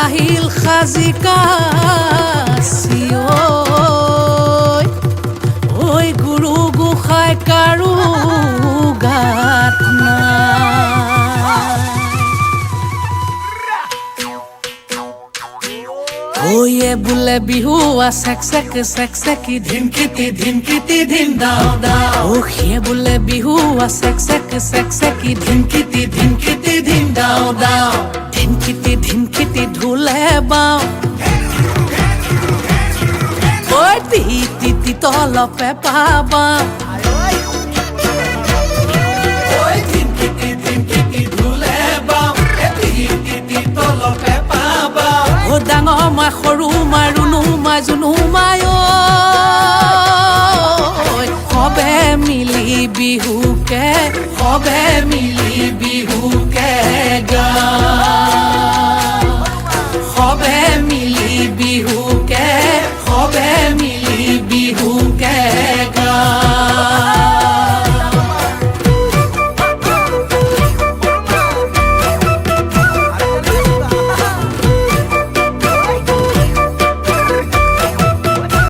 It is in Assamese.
আহিল সাজি কাছি ঐ গুৰু গোসাঁই কাৰো গাত ওয়ে বোলে বিহু চেক চেকি ধিনকিতি ধিন দাও দাও সিয়ে বোলে বিহু চেক চেকি ধিনকিতি ধিন দাও দাও ধিনকিতি ঢোলে বাও ঐ তি তলপে পাবা ডাঙৰ মা সৰু মা ৰুণু মা জুনু মাই সবে মিলি বিহুকে